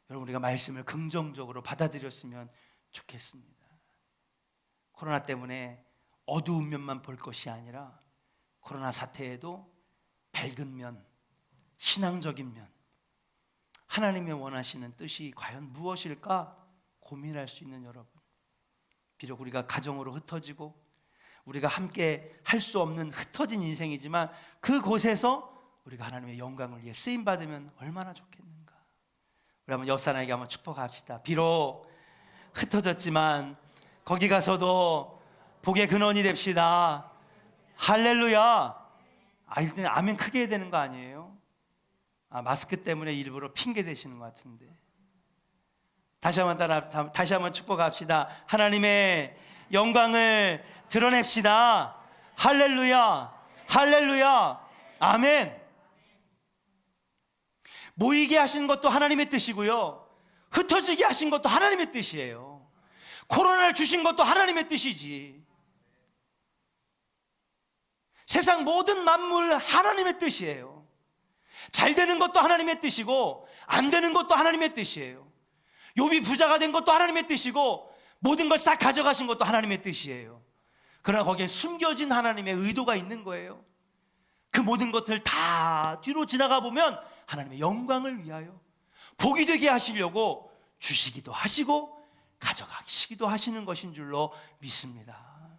여러분, 우리가 말씀을 긍정적으로 받아들였으면 좋겠습니다. 코로나 때문에 어두운 면만 볼 것이 아니라 코로나 사태에도 밝은 면, 신앙적인 면, 하나님이 원하시는 뜻이 과연 무엇일까 고민할 수 있는 여러분. 비록 우리가 가정으로 흩어지고 우리가 함께 할 수 없는 흩어진 인생이지만 그곳에서 우리가 하나님의 영광을 위해 쓰임받으면 얼마나 좋겠는가. 우리 한번 옆 사람에게 한번 축복합시다. 비록 흩어졌지만 거기 가서도 복의 근원이 됩시다. 할렐루야. 일단 아멘 크게 해야 되는 거 아니에요? 마스크 때문에 일부러 핑계 대시는 것 같은데. 다시 한번 축복합시다. 하나님의 영광을 드러냅시다. 할렐루야, 할렐루야, 아멘. 모이게 하신 것도 하나님의 뜻이고요, 흩어지게 하신 것도 하나님의 뜻이에요. 코로나를 주신 것도 하나님의 뜻이지. 세상 모든 만물 하나님의 뜻이에요. 잘 되는 것도 하나님의 뜻이고 안 되는 것도 하나님의 뜻이에요. 욥이 부자가 된 것도 하나님의 뜻이고 모든 걸 싹 가져가신 것도 하나님의 뜻이에요. 그러나 거기에 숨겨진 하나님의 의도가 있는 거예요. 그 모든 것을 다 뒤로 지나가 보면 하나님의 영광을 위하여 복이 되게 하시려고 주시기도 하시고 가져가시기도 하시는 것인 줄로 믿습니다.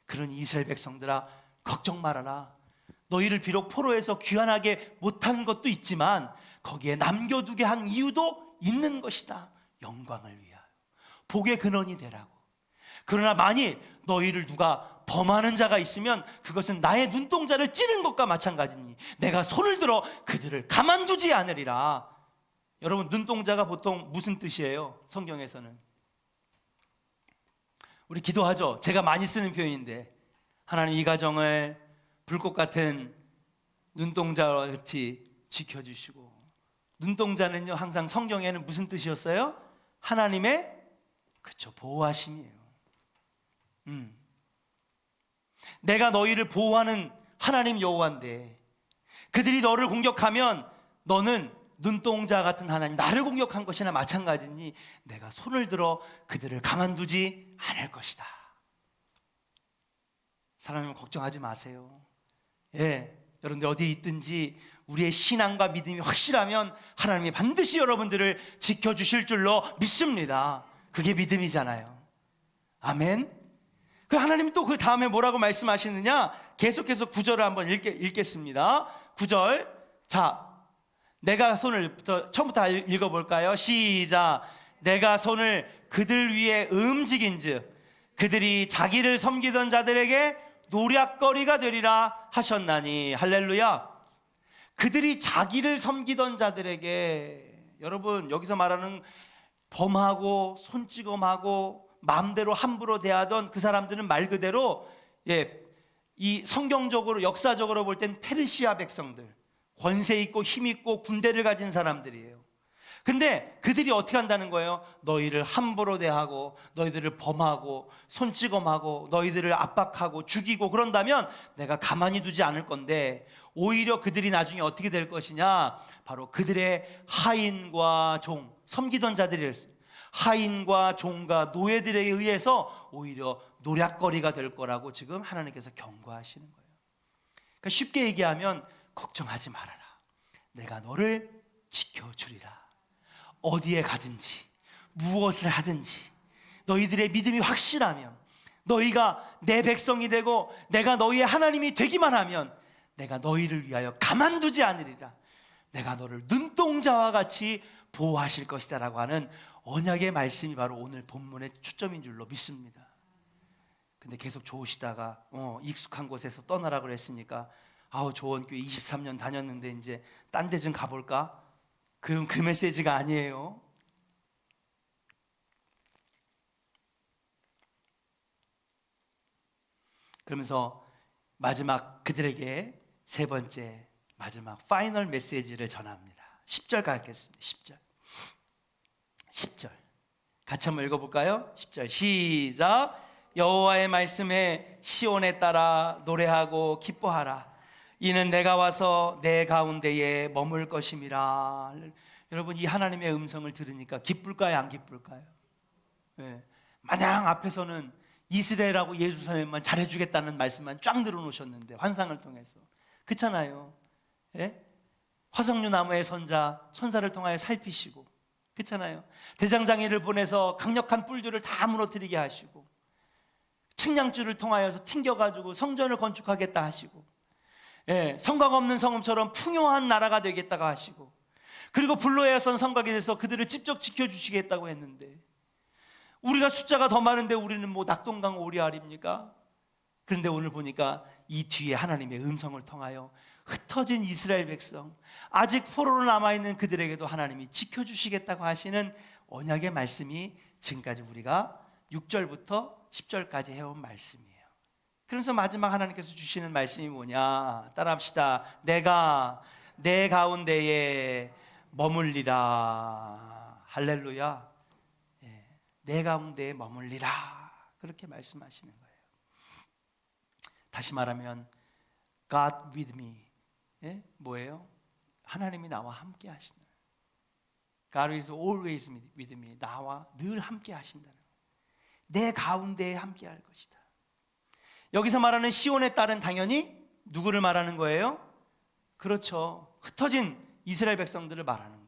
그러니 이스라엘 백성들아, 걱정 말아라. 너희를 비록 포로에서 귀환하게 못한 것도 있지만 거기에 남겨두게 한 이유도 있는 것이다. 영광을 위하여 복의 근원이 되라고. 그러나 만일 너희를 누가 범하는 자가 있으면 그것은 나의 눈동자를 찌른 것과 마찬가지니 내가 손을 들어 그들을 가만두지 않으리라. 여러분, 눈동자가 보통 무슨 뜻이에요? 성경에서는 우리 기도하죠. 제가 많이 쓰는 표현인데, 하나님 이 가정을 불꽃 같은 눈동자와 같이 지켜주시고. 눈동자는요, 항상 성경에는 무슨 뜻이었어요? 하나님의, 그쵸, 보호하심이에요. 내가 너희를 보호하는 하나님 여호와인데 그들이 너를 공격하면 너는 눈동자 같은 하나님, 나를 공격한 것이나 마찬가지니 내가 손을 들어 그들을 가만두지 않을 것이다. 사랑하는 걱정하지 마세요. 예, 여러분들 어디에 있든지 우리의 신앙과 믿음이 확실하면 하나님이 반드시 여러분들을 지켜주실 줄로 믿습니다. 그게 믿음이잖아요. 아멘. 그 하나님 또 그 다음에 뭐라고 말씀하시느냐? 계속해서 9절을 한번 읽겠습니다. 9절. 자, 내가 손을 처음부터 읽어볼까요? 시작. 내가 손을 그들 위에 움직인즉 그들이 자기를 섬기던 자들에게 노략거리가 되리라 하셨나니. 할렐루야. 그들이 자기를 섬기던 자들에게, 여러분 여기서 말하는 범하고 손찌검하고 마음대로 함부로 대하던 그 사람들은 말 그대로 이 성경적으로 역사적으로 볼 땐 페르시아 백성들, 권세 있고 힘 있고 군대를 가진 사람들이에요. 근데 그들이 어떻게 한다는 거예요? 너희를 함부로 대하고 너희들을 범하고 손찌검하고 너희들을 압박하고 죽이고 그런다면 내가 가만히 두지 않을 건데, 오히려 그들이 나중에 어떻게 될 것이냐? 바로 그들의 하인과 종, 섬기던 자들이었어요. 하인과 종과 노예들에 의해서 오히려 노략거리가 될 거라고 지금 하나님께서 경고하시는 거예요. 그러니까 쉽게 얘기하면 걱정하지 말아라. 내가 너를 지켜주리라. 어디에 가든지 무엇을 하든지 너희들의 믿음이 확실하면, 너희가 내 백성이 되고 내가 너희의 하나님이 되기만 하면 내가 너희를 위하여 가만두지 않으리라. 내가 너를 눈동자와 같이 보호하실 것이다 라고 하는 언약의 말씀이 바로 오늘 본문의 초점인 줄로 믿습니다. 근데 계속 좋으시다가 익숙한 곳에서 떠나라고 그랬으니까 조원교회 23년 다녔는데 이제 딴 데 좀 가볼까? 그럼 그 메시지가 아니에요. 그러면서 마지막 그들에게 세 번째 마지막 파이널 메시지를 전합니다. 10절 가겠습니다. 10절 같이 한번 읽어볼까요? 10절 시작. 여호와의 말씀에 시온에 따라 노래하고 기뻐하라. 이는 내가 와서 내 가운데에 머물 것임이라. 여러분, 이 하나님의 음성을 들으니까 기쁠까요, 안 기쁠까요? 네. 마냥 앞에서는 이스라엘하고 예루살렘만 잘해주겠다는 말씀만 쫙 늘어놓으셨는데, 환상을 통해서 그렇잖아요. 예? 화석류 나무의 천사를 통하여 살피시고, 그렇잖아요. 대장장이를 보내서 강력한 뿔들을 다 무너뜨리게 하시고, 측량줄을 통하여서 튕겨가지고 성전을 건축하겠다 하시고, 예, 성곽 없는 성읍처럼 풍요한 나라가 되겠다고 하시고, 그리고 불로에 선 성곽에 대해서 그들을 직접 지켜주시겠다고 했는데, 우리가 숫자가 더 많은데 우리는 뭐 낙동강 오리알입니까? 그런데 오늘 보니까 이 뒤에 하나님의 음성을 통하여 흩어진 이스라엘 백성, 아직 포로로 남아있는 그들에게도 하나님이 지켜주시겠다고 하시는 언약의 말씀이 지금까지 우리가 6절부터 10절까지 해온 말씀이에요. 그래서 마지막 하나님께서 주시는 말씀이 뭐냐? 따라합시다. 내가 내 가운데에 머물리라. 할렐루야. 내 가운데에 머물리라. 그렇게 말씀하시는 거예요. 다시 말하면 God with me. 예? 뭐예요? 하나님이 나와 함께 하신다. God is always with me. 나와 늘 함께 하신다는 거예요. 내 가운데에 함께 할 것이다. 여기서 말하는 시온의 딸은 당연히 누구를 말하는 거예요? 그렇죠. 흩어진 이스라엘 백성들을 말하는 거예요.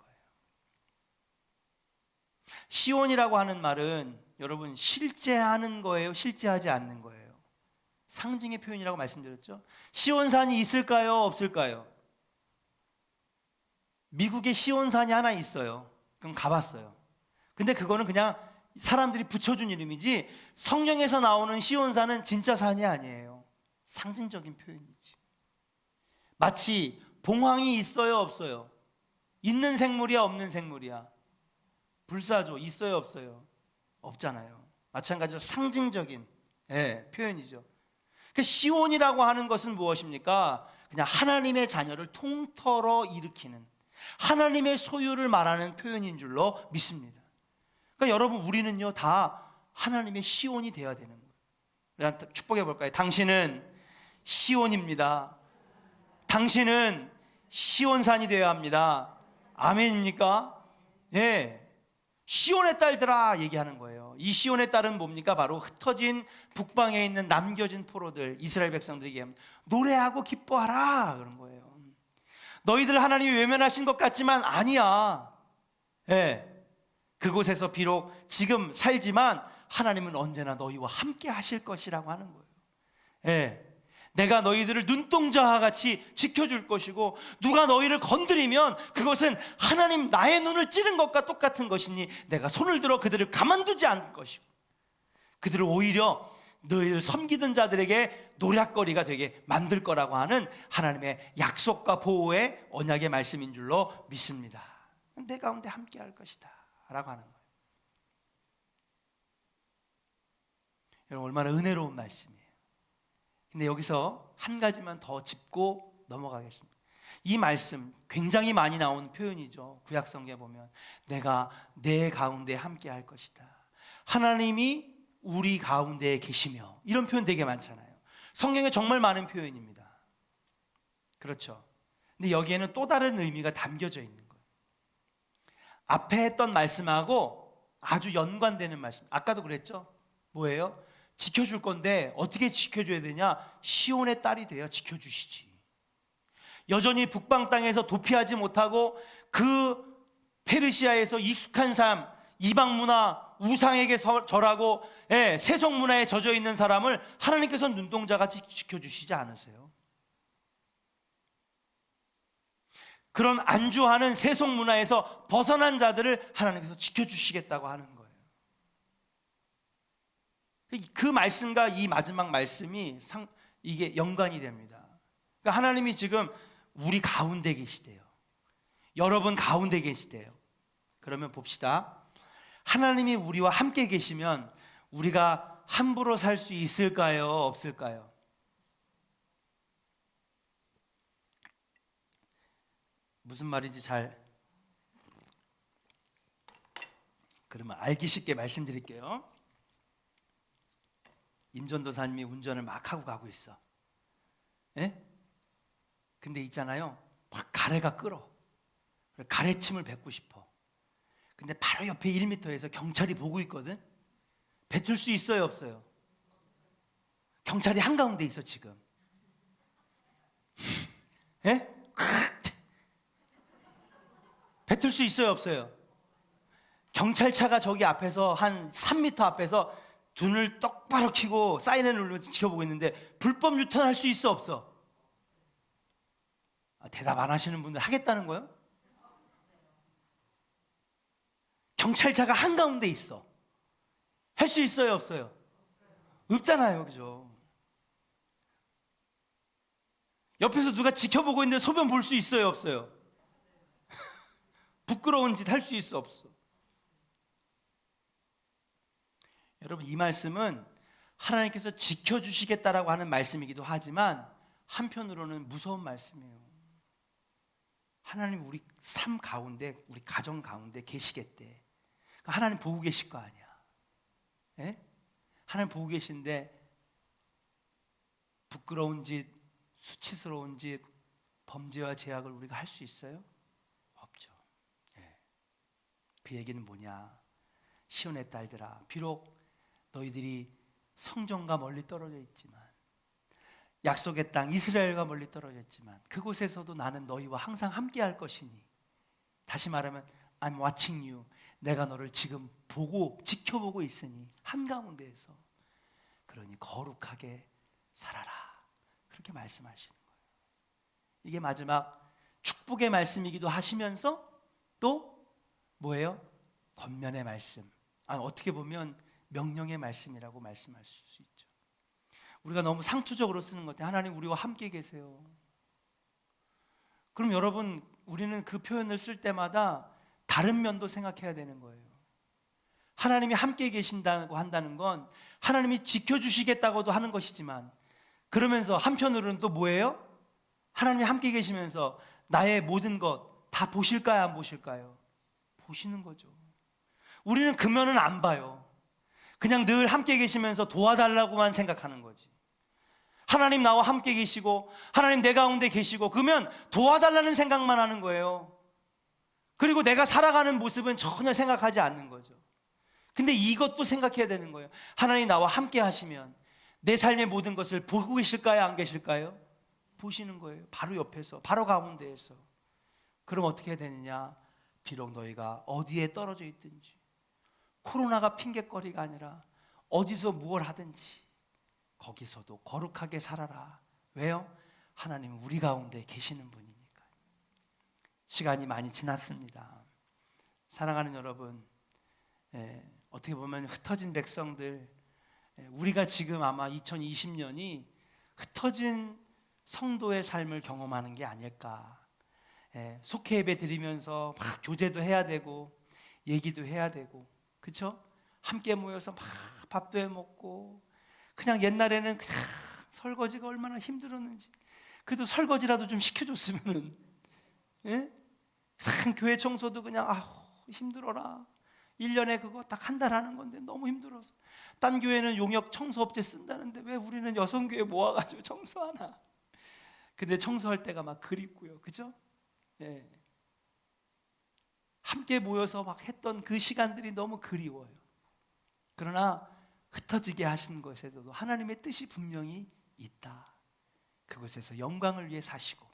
시온이라고 하는 말은 여러분 실제하는 거예요? 실제하지 않는 거예요? 상징의 표현이라고 말씀드렸죠. 시온산이 있을까요? 없을까요? 미국에 시온산이 하나 있어요. 그럼 가봤어요. 근데 그거는 그냥 사람들이 붙여준 이름이지, 성경에서 나오는 시온산은 진짜 산이 아니에요. 상징적인 표현이지. 마치 봉황이 있어요, 없어요? 있는 생물이야, 없는 생물이야? 불사조 있어요, 없어요? 없잖아요. 마찬가지로 상징적인 표현이죠. 그 시온이라고 하는 것은 무엇입니까? 그냥 하나님의 자녀를 통틀어 일으키는, 하나님의 소유를 말하는 표현인 줄로 믿습니다. 그러니까 여러분, 우리는요 다 하나님의 시온이 되어야 되는 거예요. 축복해 볼까요? 당신은 시온입니다. 당신은 시온산이 되어야 합니다. 아멘입니까? 예. 시온의 딸들아 얘기하는 거예요. 이 시온의 딸은 뭡니까? 바로 흩어진 북방에 있는 남겨진 포로들, 이스라엘 백성들에게 얘기합니다. 노래하고 기뻐하라 그런 거예요. 너희들 하나님이 외면하신 것 같지만 아니야. 예. 그곳에서 비록 지금 살지만 하나님은 언제나 너희와 함께 하실 것이라고 하는 거예요. 예. 내가 너희들을 눈동자와 같이 지켜줄 것이고, 누가 너희를 건드리면 그것은 하나님 나의 눈을 찌른 것과 똑같은 것이니 내가 손을 들어 그들을 가만두지 않을 것이고, 그들을 오히려 너희를 섬기던 자들에게 노략거리가 되게 만들 거라고 하는 하나님의 약속과 보호의 언약의 말씀인 줄로 믿습니다. 내 가운데 함께 할 것이다 라고 하는 거예요. 여러분, 얼마나 은혜로운 말씀이에요. 근데 여기서 한 가지만 더 짚고 넘어가겠습니다. 이 말씀 굉장히 많이 나오는 표현이죠. 구약 성경에 보면 내가 내 가운데 함께 할 것이다, 하나님이 우리 가운데에 계시며, 이런 표현 되게 많잖아요. 성경에 정말 많은 표현입니다. 그렇죠. 근데 여기에는 또 다른 의미가 담겨져 있는 거예요. 앞에 했던 말씀하고 아주 연관되는 말씀. 아까도 그랬죠. 뭐예요? 지켜줄 건데 어떻게 지켜줘야 되냐? 시온의 딸이 되어 지켜주시지. 여전히 북방 땅에서 도피하지 못하고 그 페르시아에서 익숙한 삶, 이방 문화, 우상에게 절하고 세속 문화에 젖어 있는 사람을 하나님께서 눈동자같이 지켜주시지 않으세요? 그런 안주하는 세속 문화에서 벗어난 자들을 하나님께서 지켜주시겠다고 하는 거예요. 그 말씀과 이 마지막 말씀이 이게 연관이 됩니다. 그러니까 하나님이 지금 우리 가운데 계시대요. 여러분 가운데 계시대요. 그러면 봅시다. 하나님이 우리와 함께 계시면 우리가 함부로 살 수 있을까요? 없을까요? 무슨 말인지 그러면 알기 쉽게 말씀드릴게요. 임전도사님이 운전을 막 하고 가고 있어. 예? 근데 있잖아요, 막 가래가 끓어. 가래침을 뱉고 싶어. 근데 바로 옆에 1m에서 경찰이 보고 있거든. 뱉을 수 있어요, 없어요? 경찰이 한가운데 있어 지금. 예? 뱉을 수 있어요, 없어요? 경찰차가 저기 앞에서 한 3m 앞에서 눈을 똑바로 켜고 사이렌을 누르면서 지켜보고 있는데 불법 유턴할 수 있어, 없어? 대답 안 하시는 분들 하겠다는 거예요? 경찰차가 한가운데 있어. 할 수 있어요, 없어요? 없잖아요, 그죠? 옆에서 누가 지켜보고 있는데 소변 볼 수 있어요, 없어요? 부끄러운 짓 할 수 있어, 없어? 여러분, 이 말씀은 하나님께서 지켜주시겠다라고 하는 말씀이기도 하지만 한편으로는 무서운 말씀이에요. 하나님 우리 삶 가운데, 우리 가정 가운데 계시겠대. 하나님 보고 계실 거 아니야. 예? 하나님 보고 계신데 부끄러운 짓, 수치스러운 짓, 범죄와 죄악을 우리가 할 수 있어요? 없죠. 예. 그 얘기는 뭐냐? 시온의 딸들아, 비록 너희들이 성전과 멀리 떨어져 있지만, 약속의 땅 이스라엘과 멀리 떨어져 있지만 그곳에서도 나는 너희와 항상 함께 할 것이니, 다시 말하면 I'm watching you, 내가 너를 지금 보고 지켜보고 있으니 한가운데에서, 그러니 거룩하게 살아라, 그렇게 말씀하시는 거예요. 이게 마지막 축복의 말씀이기도 하시면서 또 뭐예요? 권면의 말씀, 어떻게 보면 명령의 말씀이라고 말씀할 수 있죠. 우리가 너무 상투적으로 쓰는 것 같아요. 하나님 우리와 함께 계세요. 그럼 여러분, 우리는 그 표현을 쓸 때마다 다른 면도 생각해야 되는 거예요. 하나님이 함께 계신다고 한다는 건 하나님이 지켜주시겠다고도 하는 것이지만, 그러면서 한편으로는 또 뭐예요? 하나님이 함께 계시면서 나의 모든 것 다 보실까요, 안 보실까요? 보시는 거죠. 우리는 그 면은 안 봐요. 그냥 늘 함께 계시면서 도와달라고만 생각하는 거지. 하나님 나와 함께 계시고 하나님 내 가운데 계시고 그러면 도와달라는 생각만 하는 거예요. 그리고 내가 살아가는 모습은 전혀 생각하지 않는 거죠. 근데 이것도 생각해야 되는 거예요. 하나님 나와 함께 하시면 내 삶의 모든 것을 보고 계실까요, 안 계실까요? 보시는 거예요. 바로 옆에서, 바로 가운데에서. 그럼 어떻게 해야 되느냐? 비록 너희가 어디에 떨어져 있든지, 코로나가 핑계거리가 아니라 어디서 무엇을 하든지 거기서도 거룩하게 살아라. 왜요? 하나님은 우리 가운데 계시는 분이니까. 시간이 많이 지났습니다. 사랑하는 여러분, 어떻게 보면 흩어진 백성들, 우리가 지금 아마 2020년이 흩어진 성도의 삶을 경험하는 게 아닐까. 속회 예배 드리면서 막 교제도 해야 되고 얘기도 해야 되고, 그렇죠? 함께 모여서 막 밥도 해 먹고, 그냥 옛날에는 그냥 설거지가 얼마나 힘들었는지, 그래도 설거지라도 좀 시켜줬으면은, 예? 교회 청소도 그냥 힘들어라, 1년에 그거 딱 한 달 하는 건데 너무 힘들어서. 딴 교회는 용역 청소업체 쓴다는데 왜 우리는 여성교회 모아가지고 청소하나. 근데 청소할 때가 막 그립고요, 그죠? 예. 함께 모여서 막 했던 그 시간들이 너무 그리워요. 그러나 흩어지게 하신 것에서도 하나님의 뜻이 분명히 있다. 그곳에서 영광을 위해 사시고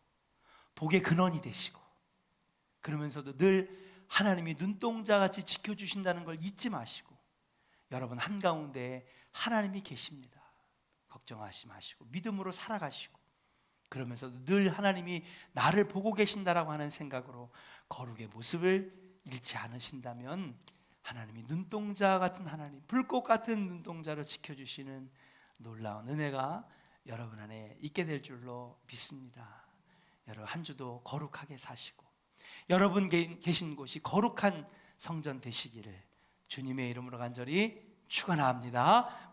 복의 근원이 되시고, 그러면서도 늘 하나님이 눈동자같이 지켜주신다는 걸 잊지 마시고, 여러분 한가운데 하나님이 계십니다. 걱정하지 마시고 믿음으로 살아가시고, 그러면서도 늘 하나님이 나를 보고 계신다라고 하는 생각으로 거룩의 모습을 잃지 않으신다면 하나님이 눈동자 같은 하나님, 불꽃 같은 눈동자로 지켜주시는 놀라운 은혜가 여러분 안에 있게 될 줄로 믿습니다. 여러분 한 주도 거룩하게 사시고 여러분 계신 곳이 거룩한 성전 되시기를 주님의 이름으로 간절히 축원합니다.